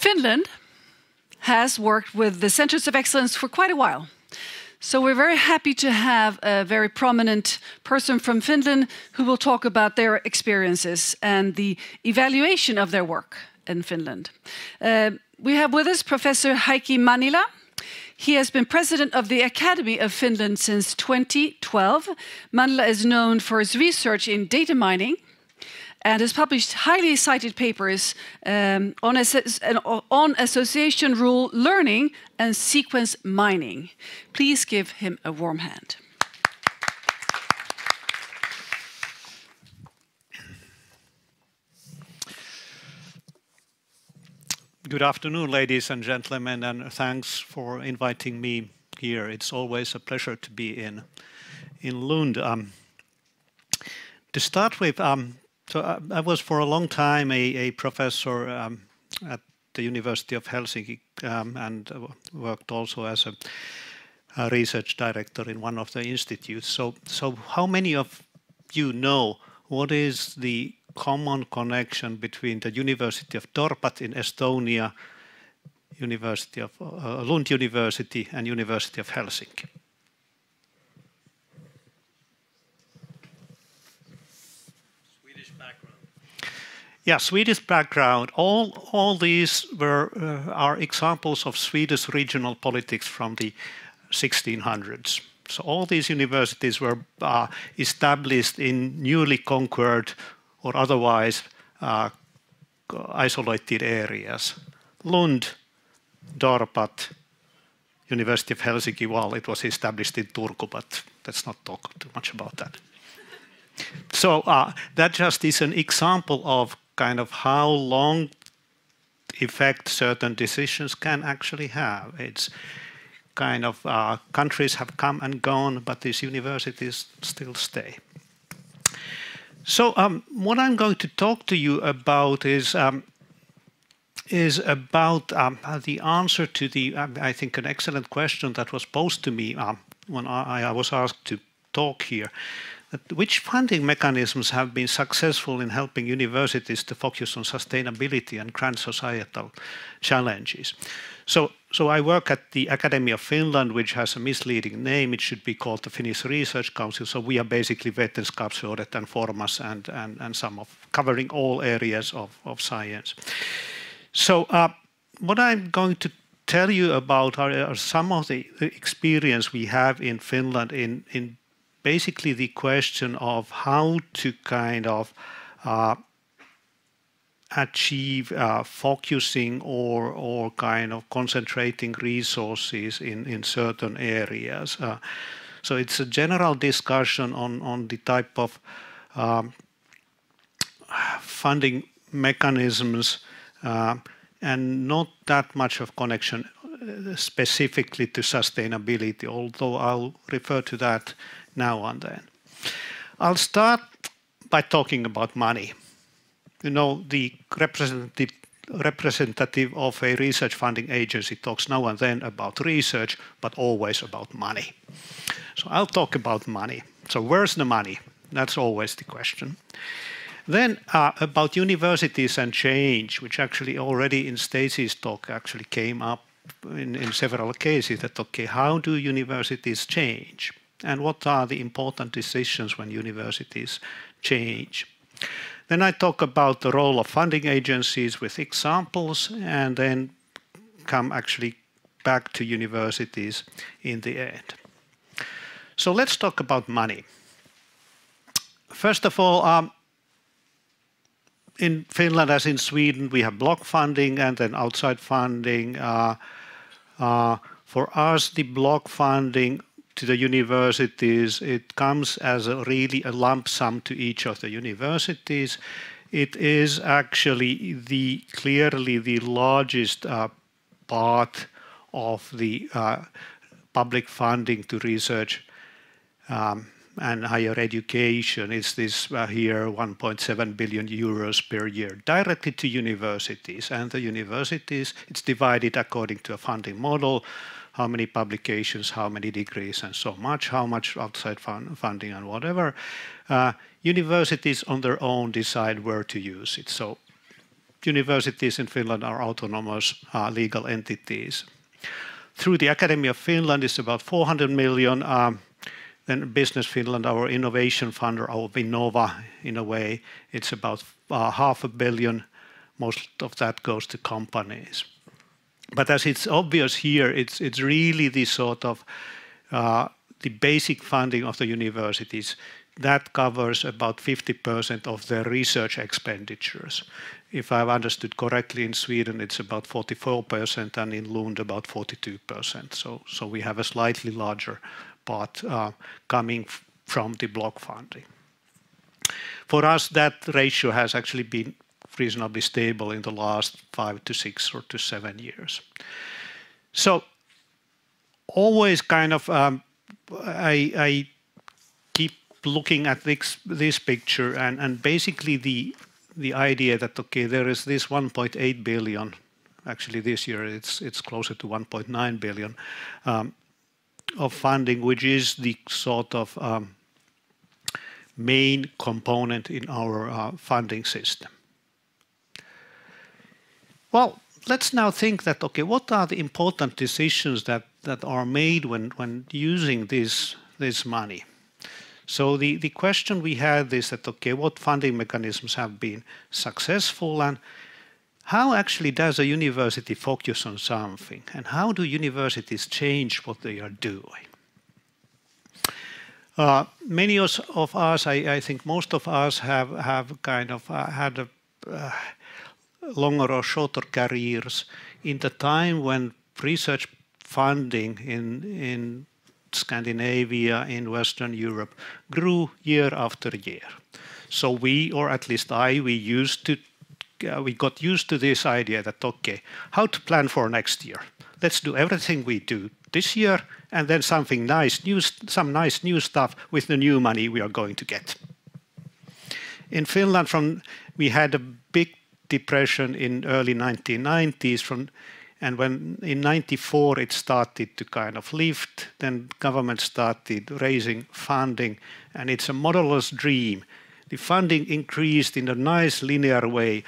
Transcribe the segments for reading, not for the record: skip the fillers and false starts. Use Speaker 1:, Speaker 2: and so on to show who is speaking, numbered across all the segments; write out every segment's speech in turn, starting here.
Speaker 1: Finland has worked with the Centers of Excellence for quite a while. So we're very happy to have a very prominent person from Finland who will talk about their experiences and the evaluation of their work in Finland. We have with us Professor Heikki Mannila. He has been president of the Academy of Finland since 2012. Mannila is known for his research in data mining and has published highly cited papers on association rule learning and sequence mining. Please give him a warm hand.
Speaker 2: Good afternoon, ladies and gentlemen, and thanks for inviting me here. It's always a pleasure to be in Lund. To start with, so I was for a long time a professor at the University of Helsinki and worked also as a research director in one of the institutes. So how many of you know what is the common connection between the University of Dorpat in Estonia, University of Lund University and University of Helsinki? Yeah, Swedish background. All these are examples of Swedish regional politics from the 1600s. So all these universities were established in newly conquered or otherwise isolated areas. Lund, Dorpat, University of Helsinki. Well, it was established in Turku, but let's not talk too much about that. So that just is an example of kind of how long effect certain decisions can actually have. It's kind of countries have come and gone, but these universities still stay. So what I'm going to talk to you about is about the answer to the, I think, an excellent question that was posed to me when I was asked to talk here. Which funding mechanisms have been successful in helping universities to focus on sustainability and grand societal challenges? So I work at the Academy of Finland, which has a misleading name. It should be called the Finnish Research Council. So we are basically Vetenskapsrådet and Formas and some of covering all areas of science. So what I'm going to tell you about are some of the experience we have in Finland in basically the question of how to kind of achieve focusing or kind of concentrating resources in certain areas. So it's a general discussion on the type of funding mechanisms and not that much of connection specifically to sustainability, although I'll refer to that now and then. I'll start by talking about money. You know, the representative of a research funding agency talks now and then about research, but always about money. So I'll talk about money. So where's the money? That's always the question. Then about universities and change, which actually already in Stacey's talk actually came up in several cases, that okay, how do universities change? And what are the important decisions when universities change? Then I talk about the role of funding agencies with examples, and then come actually back to universities in the end. So let's talk about money. First of all, in Finland, as in Sweden, we have block funding and then outside funding. For us, the block funding to the universities, it comes as really a lump sum to each of the universities. It is actually clearly the largest part of the public funding to research and higher education. It's this here 1.7 billion euros per year directly to universities. And the universities, it's divided according to a funding model. How many publications, how many degrees, and so much, how much outside funding and whatever. Universities on their own decide where to use it. So universities in Finland are autonomous legal entities. Through the Academy of Finland, it's about 400 million. Then Business Finland, our innovation fund, or our Vinnova, in a way, it's about 500 million. Most of that goes to companies. But as it's obvious here, it's really the sort of the basic funding of the universities that covers about 50% of their research expenditures. If I've understood correctly, in Sweden it's about 44%, and in Lund about 42%. So we have a slightly larger part coming from the block funding. For us, that ratio has actually been reasonably stable in the last 5 to 6 or to 7 years. So always kind of I keep looking at this picture, and basically the idea that, okay, there is this 1.8 billion, actually this year it's closer to 1.9 billion of funding, which is the sort of main component in our funding system. Well, let's now think that, okay, what are the important decisions that are made when using this money? So the question we had is that, okay, what funding mechanisms have been successful, and how actually does a university focus on something, and how do universities change what they are doing? Many of us, I think most of us have kind of had a longer or shorter careers in the time when research funding in Scandinavia, in Western Europe, grew year after year. So we, or at least we got used to this idea that, okay, how to plan for next year? Let's do everything we do this year, and then something nice, some nice new stuff with the new money we are going to get. In Finland, we had a big depression in early 1990s, and when in 94 it started to kind of lift, then government started raising funding, and it's a modeller's dream. The funding increased in a nice linear way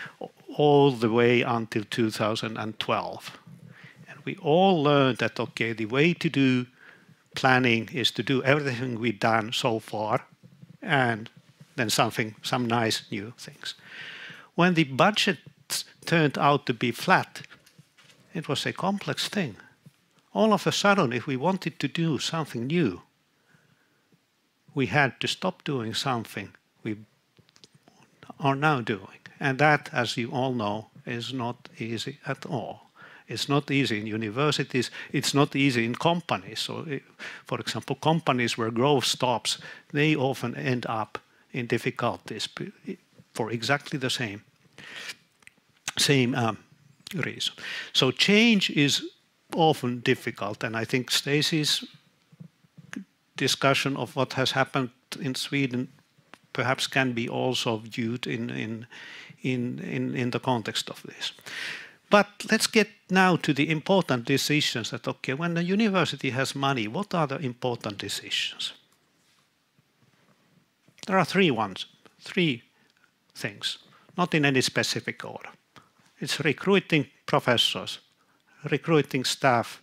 Speaker 2: all the way until 2012. And we all learned that, okay, the way to do planning is to do everything we've done so far, and then some nice new things. When the budget turned out to be flat, it was a complex thing. All of a sudden, if we wanted to do something new, we had to stop doing something we are now doing. And that, as you all know, is not easy at all. It's not easy in universities, it's not easy in companies. So, for example, companies where growth stops, they often end up in difficulties for exactly the same reason. So change is often difficult, and I think Stacey's discussion of what has happened in Sweden perhaps can be also viewed in the context of this. But let's get now to the important decisions that, okay, when the university has money, what are the important decisions? There are three things, not in any specific order. It's recruiting professors, recruiting staff,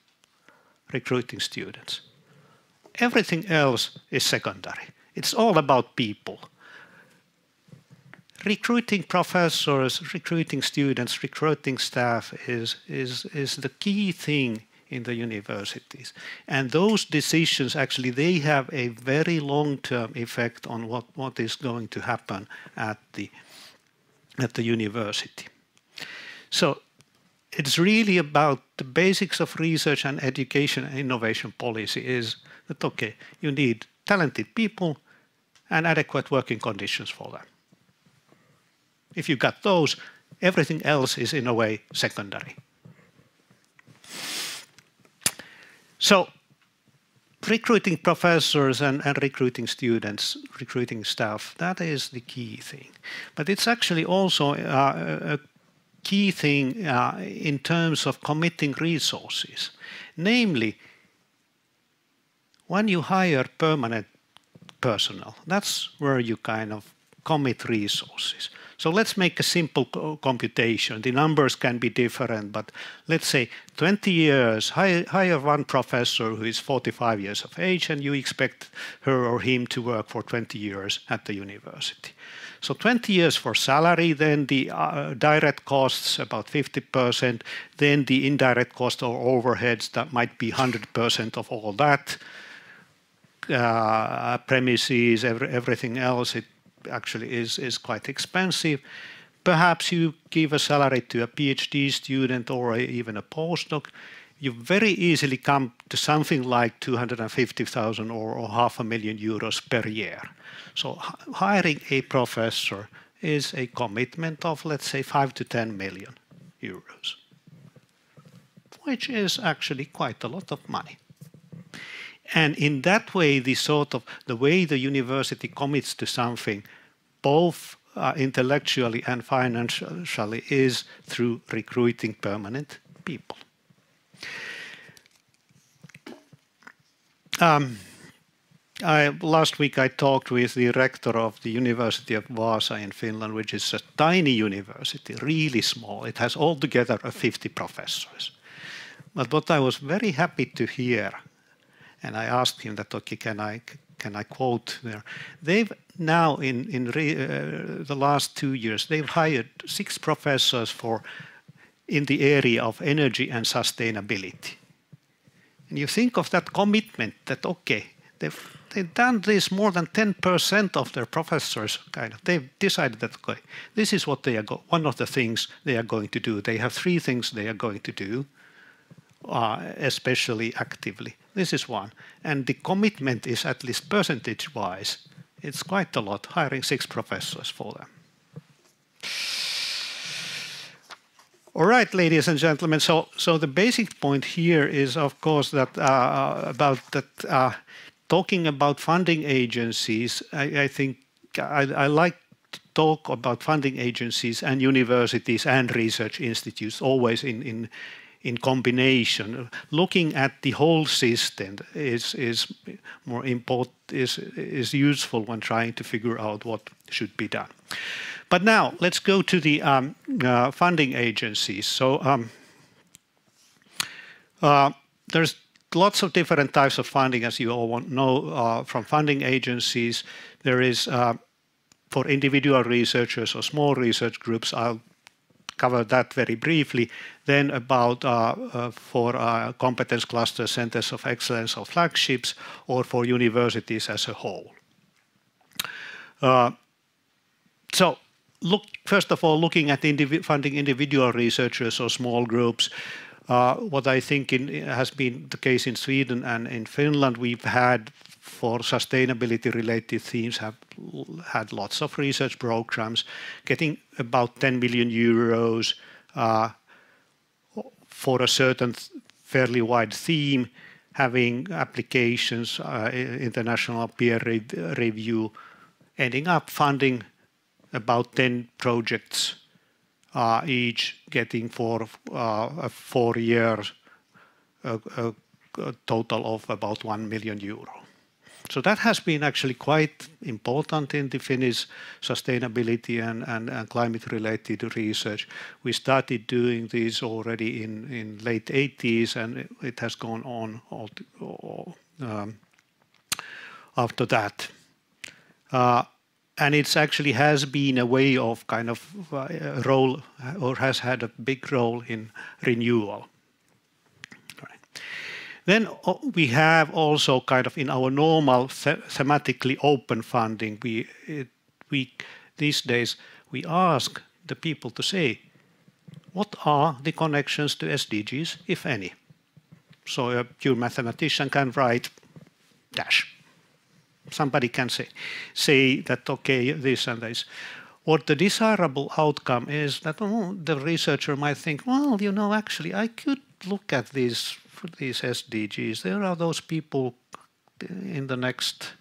Speaker 2: recruiting students. Everything else is secondary. It's all about people. Recruiting professors, recruiting students, recruiting staff is the key thing in the universities. And those decisions, actually, they have a very long-term effect on what is going to happen at the university. So it's really about the basics of research and education and innovation policy is that, okay, you need talented people and adequate working conditions for them. If you got those, everything else is in a way secondary. So recruiting professors and recruiting students, recruiting staff, that is the key thing. But it's actually also a key thing in terms of committing resources. Namely, when you hire permanent personnel, that's where you kind of commit resources. So let's make a simple computation. The numbers can be different, but let's say 20 years, hire one professor who is 45 years of age, and you expect her or him to work for 20 years at the university. So 20 years for salary, then the direct costs about 50%, then the indirect cost or overheads that might be 100% of all that, premises, everything else, it actually is quite expensive. Perhaps you give a salary to a PhD student or even a postdoc, you very easily come to something like 250,000 or €500,000 per year. So hiring a professor is a commitment of, let's say, 5 to 10 million euros, which is actually quite a lot of money. And in that way, the way the university commits to something, both intellectually and financially, is through recruiting permanent people. Last week I talked with the rector of the University of Vaasa in Finland, which is a tiny university, really small. It has altogether 50 professors. But what I was very happy to hear, and I asked him that, okay, can I quote there? They've now, in the last 2 years, they've hired 6 professors in the area of energy and sustainability. And you think of that commitment that, okay, they've done this, more than 10% of their professors, they've decided that, okay, this is what one of the things they are going to do. They have 3 things they are going to do, especially actively. This is one. And the commitment is, at least percentage-wise, it's quite a lot, hiring 6 professors for them. All right, ladies and gentlemen, so the basic point here is, of course, that talking about funding agencies, I think I like to talk about funding agencies and universities and research institutes always in combination. Looking at the whole system is more important, is useful when trying to figure out what should be done. But now let's go to the funding agencies. So there's lots of different types of funding, as you all know, from funding agencies. There is for individual researchers or small research groups. I'll cover that very briefly. Then about for competence clusters, centers of excellence or flagships, or for universities as a whole. So first of all, looking at funding individual researchers or small groups, what I think has been the case in Sweden and in Finland, we've had, for sustainability-related themes, have had lots of research programs, getting about 10 million euros for a certain fairly wide theme, having applications, international peer review, ending up funding about 10 projects, each getting for 4 years a total of about 1 million euro. So that has been actually quite important in the Finnish sustainability and climate-related research. We started doing this already in late 80s, and it has gone on after that. And it's actually has been a way of kind of role, or has had a big role in renewal. Then we have also kind of in our normal thematically open funding, these days we ask the people to say, what are the connections to SDGs, if any? So a pure mathematician can write dash. Somebody can say that, okay, this and this. What the desirable outcome is that the researcher might think, well, you know, actually I could look at these SDGs. There are those people in the next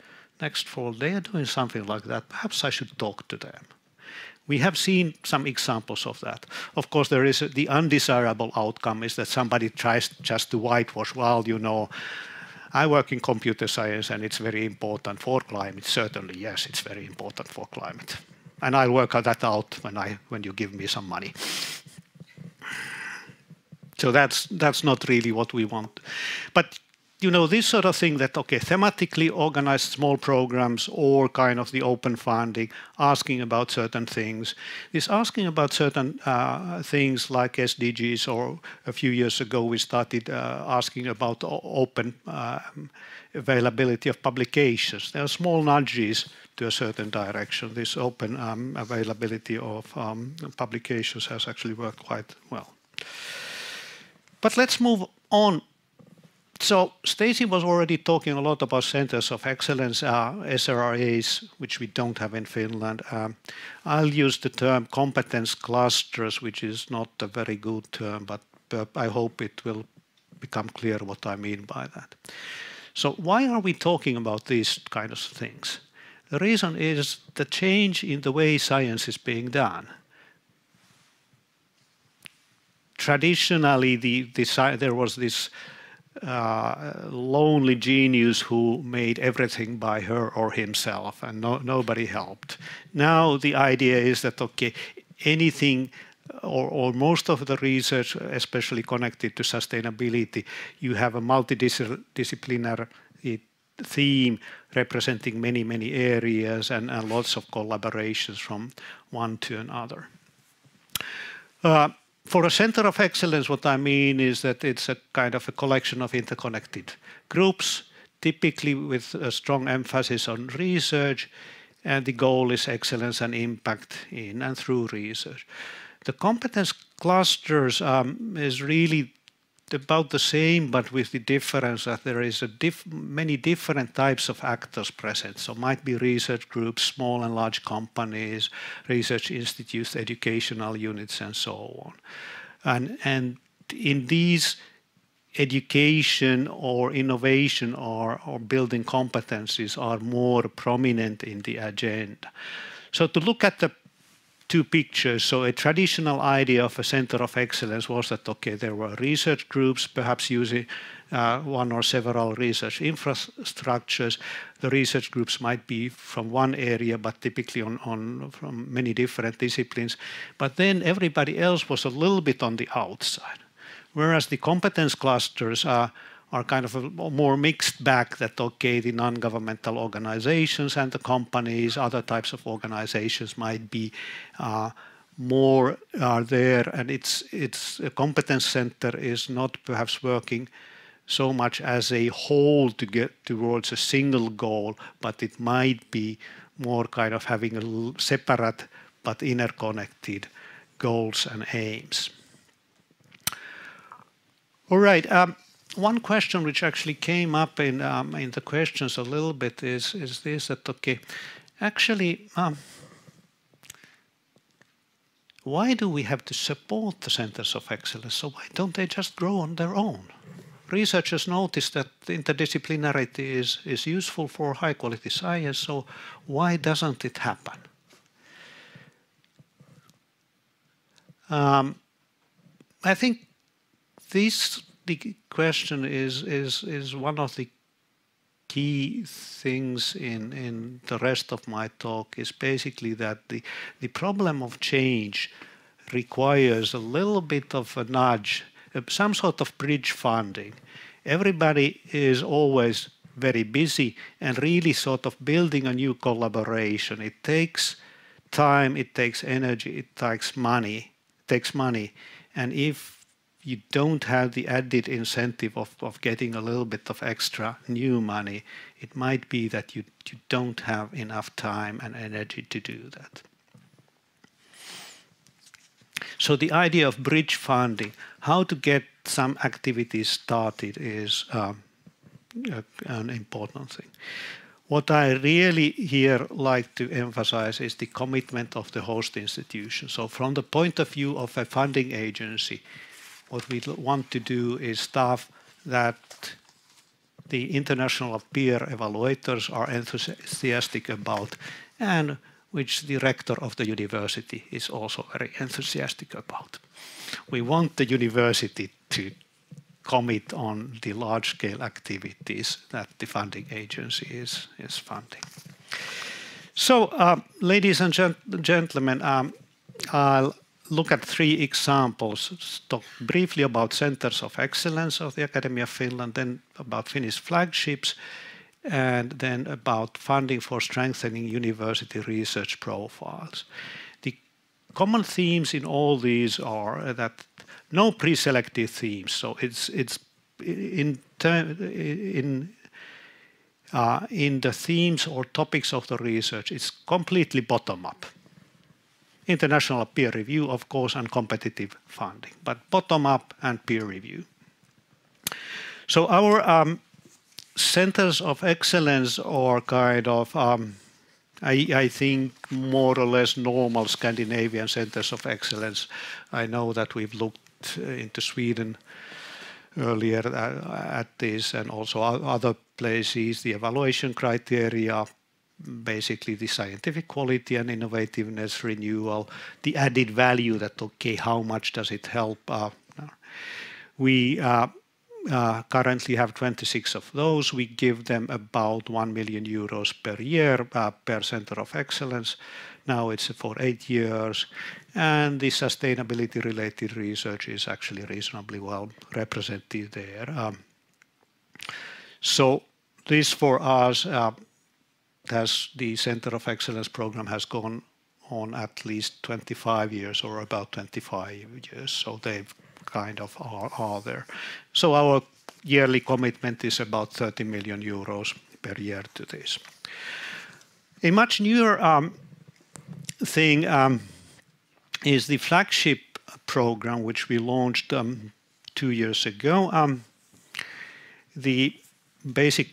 Speaker 2: fall, they are doing something like that. Perhaps I should talk to them. We have seen some examples of that. Of course, there is the undesirable outcome is that somebody tries just to whitewash, well, you know, I work in computer science and it's very important for climate. Certainly, yes, it's very important for climate. and I'll work that out when you give me some money. So that's not really what we want. But you know, this sort of thing that, okay, thematically organized small programs or kind of the open funding, asking about certain things. This asking about certain things like SDGs, or a few years ago we started asking about open availability of publications. There are small nudges to a certain direction. This open availability of publications has actually worked quite well. But let's move on. So Stacey was already talking a lot about centers of excellence, SRAs, which we don't have in Finland. I'll use the term competence clusters, which is not a very good term, but I hope it will become clear what I mean by that. So why are we talking about these kind of things? The reason is the change in the way science is being done. Traditionally, there was this lonely genius who made everything by her or himself, and nobody helped. Now the idea is that, okay, anything or most of the research, especially connected to sustainability, you have a multidisciplinary theme representing many areas and lots of collaborations from one to another. For a center of excellence, what I mean is that it's a kind of a collection of interconnected groups, typically with a strong emphasis on research, and the goal is excellence and impact in and through research. The competence clusters is really about the same, but with the difference that there is many different types of actors present. So might be research groups, small and large companies, research institutes, educational units, and so on. And in these, education or innovation or building competencies are more prominent in the agenda. So to look at the two pictures. So a traditional idea of a center of excellence was that, okay, there were research groups, perhaps using one or several research infrastructures. The research groups might be from one area, but typically from many different disciplines. But then everybody else was a little bit on the outside. Whereas the competence clusters are kind of a more mixed bag, that, okay, the non-governmental organizations and the companies, other types of organizations might be more there, and its a competence center is not perhaps working so much as a whole to get towards a single goal, but it might be more kind of having a separate but interconnected goals and aims. All right. One question which actually came up in the questions a little bit is this, that, okay, actually, why do we have to support the centers of excellence? So why don't they just grow on their own? Researchers notice that interdisciplinarity is useful for high quality science, so why doesn't it happen? I think the question is one of the key things in the rest of my talk, is basically that the problem of change requires a little bit of a nudge, some sort of bridge funding. Everybody is always very busy, and really sort of building a new collaboration, it takes time, it takes energy, it takes money, and if you don't have the added incentive of getting a little bit of extra new money, it might be that you don't have enough time and energy to do that. So the idea of bridge funding, how to get some activities started, is an important thing. What I really here like to emphasize is the commitment of the host institution. So from the point of view of a funding agency, what we want to do is stuff that the international peer evaluators are enthusiastic about, and which the rector of the university is also very enthusiastic about. We want the university to commit on the large-scale activities that the funding agency is funding. So, ladies and gentlemen, I'll look at 3 examples. Talk briefly about centers of excellence of the Academy of Finland, then about Finnish flagships, and then about funding for strengthening university research profiles. The common themes in all these are that no pre-selected themes. So it's in the themes or topics of the research, it's completely bottom-up. International peer review, of course, and competitive funding, but bottom-up and peer review. So our centers of excellence are kind of, I think, more or less normal Scandinavian centers of excellence. I know that we've looked into Sweden earlier at this, and also other places. The evaluation criteria, basically the scientific quality and innovativeness, renewal, the added value that, okay, how much does it help? We currently have 26 of those. We give them about 1 million euros per year per center of excellence. Now it's for 8 years. And the sustainability related research is actually reasonably well represented there. So this for us, the Center of Excellence program has gone on at least 25 years or about 25 years. So they've kind of are there. So our yearly commitment is about 30 million euros per year to this. A much newer thing is the flagship program, which we launched 2 years ago. The basic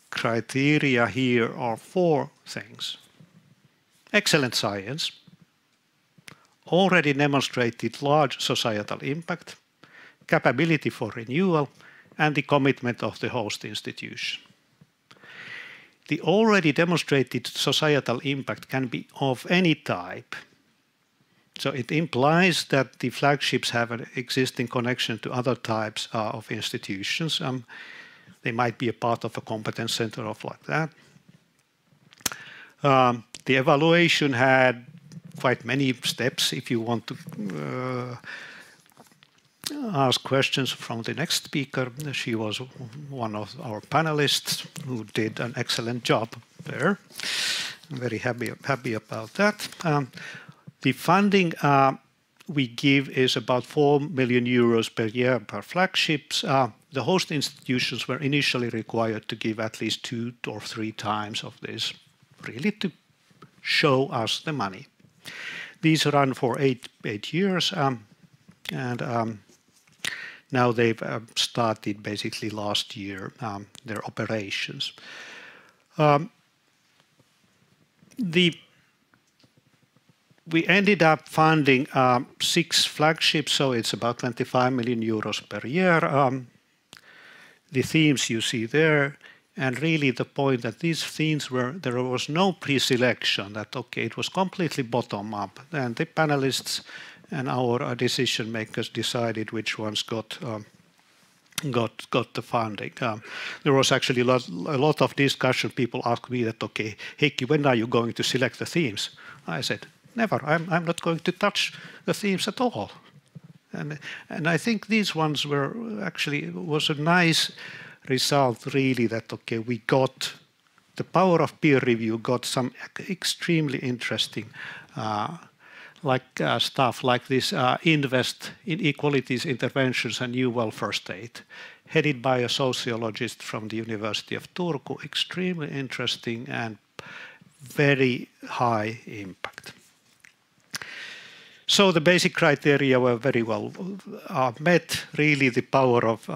Speaker 2: criteria here are 4 things. Excellent science, already demonstrated large societal impact, capability for renewal, and the commitment of the host institution. The already demonstrated societal impact can be of any type. So it implies that the flagships have an existing connection to other types of institutions. They might be a part of a competence center or like that. The evaluation had quite many steps. If you want to ask questions from the next speaker, she was one of our panelists who did an excellent job there. I'm very happy about that. The funding we give is about 4 million euros per year per flagships. The host institutions were initially required to give at least 2 or 3 times of this, really to show us the money. These run for 8 years, and now they've started basically last year their operations. We ended up funding 6 flagships, so it's about 25 million euros per year. The themes you see there, and really the point that these themes there was no pre-selection, that okay, it was completely bottom-up, and the panelists and our decision makers decided which ones got the funding. There was actually a lot of discussion. People asked me that, okay, Heikki, when are you going to select the themes? I said, never. I'm not going to touch the themes at all. And I think these ones were actually, was a nice result, really, that, okay, we got the power of peer review, got some extremely interesting stuff like this Invest in Equalities Interventions and New Welfare State, headed by a sociologist from the University of Turku. Extremely interesting and very high impact. So the basic criteria were very well met. Really, the power of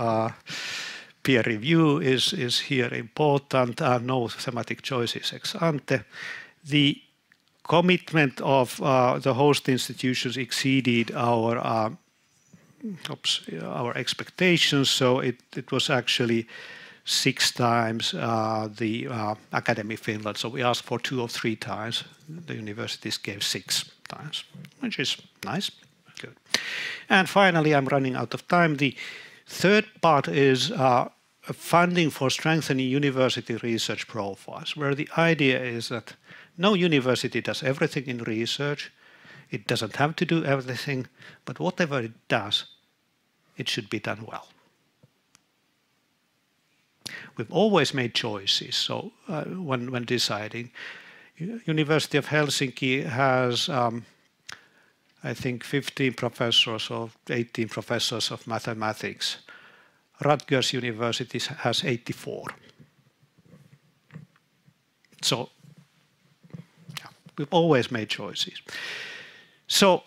Speaker 2: peer review is here important. No thematic choices ex ante. The commitment of the host institutions exceeded our expectations. So it was actually 6 times the Academy Finland. So we asked for 2 or 3 times. The universities gave 6 times, which is nice. Good. And finally, I'm running out of time. The third part is funding for strengthening university research profiles, where the idea is that No university does everything in research. It doesn't have to do everything, but whatever it does, it should be done well. We've always made choices. So when deciding, University of Helsinki has, I think, 15 professors or 18 professors of mathematics. Rutgers University has 84. So yeah, we've always made choices. So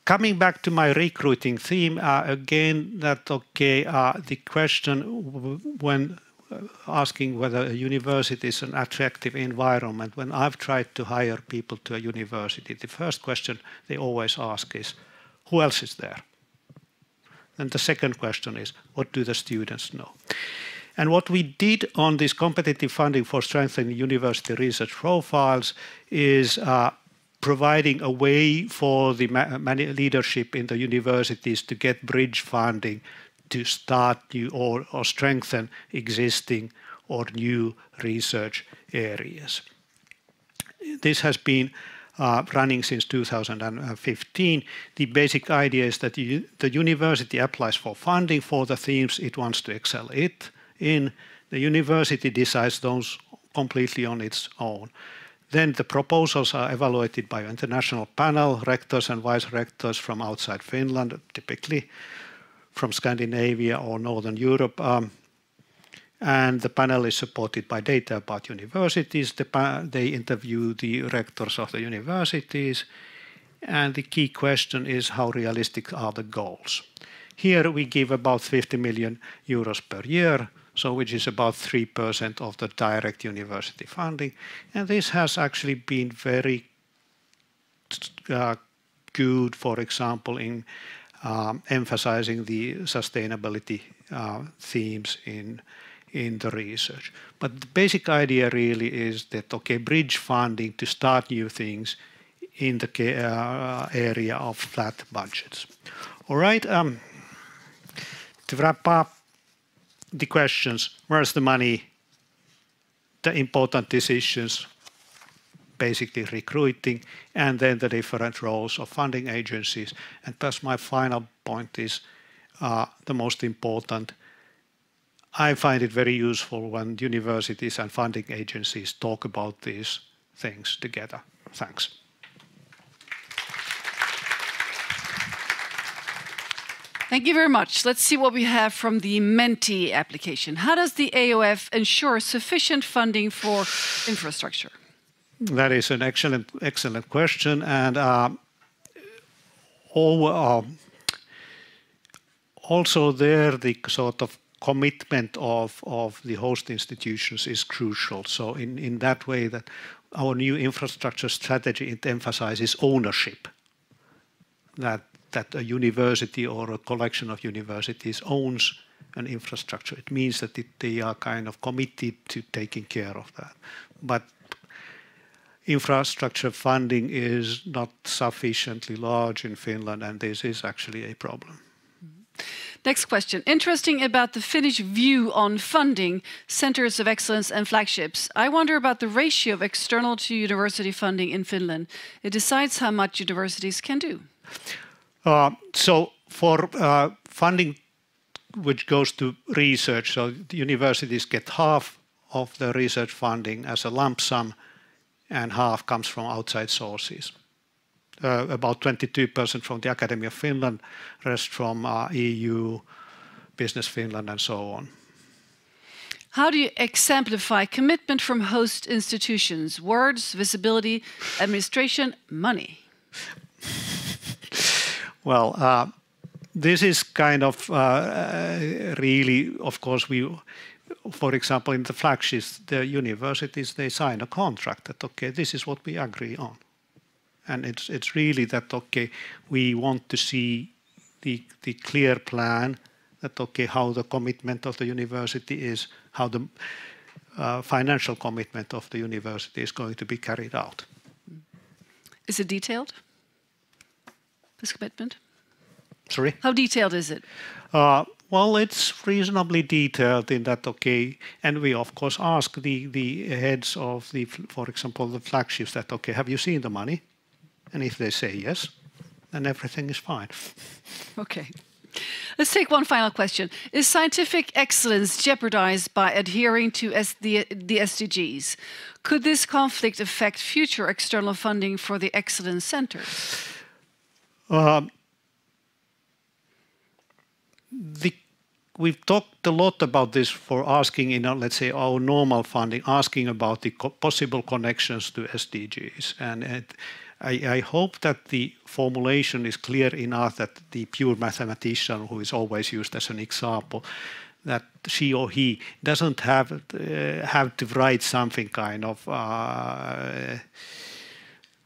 Speaker 2: coming back to my recruiting theme, again, that the question when asking whether a university is an attractive environment, when I've tried to hire people to a university, the first question they always ask is, who else is there? And the second question is, what do the students know? And what we did on this competitive funding for strengthening university research profiles is providing a way for the leadership in the universities to get bridge funding to start new or strengthen existing or new research areas. This has been running since 2015. The basic idea is that the university applies for funding for the themes it wants to excel in. The university decides those completely on its own. Then the proposals are evaluated by an international panel, rectors and vice-rectors from outside Finland, typically from Scandinavia or Northern Europe. And the panel is supported by data about universities. They interview the rectors of the universities. And the key question is, how realistic are the goals? Here we give about 50 million euros per year, so which is about 3% of the direct university funding. And this has actually been very good, for example, in emphasizing the sustainability themes in the research. But the basic idea really is that, bridge funding to start new things in the area of flat budgets. All right, to wrap up the questions, where's the money, the important decisions, basically recruiting, and then the different roles of funding agencies. And thus my final point is the most important. I find it very useful when universities and funding agencies talk about these things together. Thanks.
Speaker 1: Thank you very much. Let's see what we have from the Menti application. How does the AOF ensure sufficient funding for infrastructure?
Speaker 2: That is an excellent question, and also there the sort of commitment of the host institutions is crucial. So in that way, that our new infrastructure strategy, it emphasizes ownership, that a university or a collection of universities owns an infrastructure. It means that they are kind of committed to taking care of that. But infrastructure funding is not sufficiently large in Finland, and this is actually a problem.
Speaker 1: Next question. Interesting about the Finnish view on funding, centers of excellence and flagships. I wonder about the ratio of external to university funding in Finland. It decides how much universities can do.
Speaker 2: So for funding which goes to research, so the universities get half of the research funding as a lump sum, and half comes from outside sources. About 22% from the Academy of Finland, rest from EU, Business Finland, and so on.
Speaker 1: How do you exemplify commitment from host institutions? Words, visibility, administration, money.
Speaker 2: Well, this is kind of really, of course, for example, in the flagships, the universities, they sign a contract that, this is what we agree on. And it's really that, we want to see the clear plan that, how the commitment of the university is, how the financial commitment of the university is going to be carried out.
Speaker 1: Is it detailed, this commitment?
Speaker 2: Sorry?
Speaker 1: How detailed is it?
Speaker 2: Well, it's reasonably detailed in that, okay, and we of course ask the heads of the, for example, the flagships that, okay, have you seen the money? And if they say yes, then everything is fine.
Speaker 1: Okay. Let's take one final question. Is scientific excellence jeopardized by adhering to the SDGs? Could this conflict affect future external funding for the excellence centers?
Speaker 2: We've talked a lot about this for asking in, let's say, our normal funding, asking about the possible connections to SDGs. And I hope that the formulation is clear enough that the pure mathematician, who is always used as an example, that she or he doesn't have to write something kind of,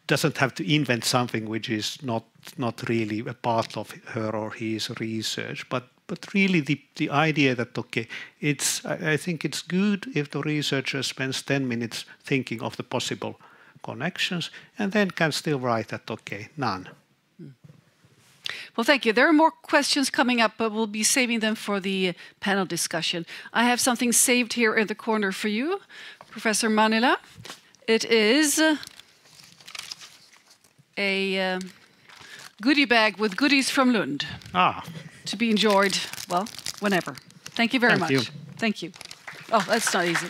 Speaker 2: doesn't have to invent something which is not really a part of her or his research, but really the idea that, okay, I think it's good if the researcher spends 10 minutes thinking of the possible connections and then can still write that, okay, none.
Speaker 1: Well, thank you. There are more questions coming up, but we'll be saving them for the panel discussion. I have something saved here in the corner for you, Professor Mannila. It is a goodie bag with goodies from Lund. To be enjoyed, well, whenever. Thank you very much.
Speaker 2: Thank you.
Speaker 1: Thank you. Oh, that's not easy.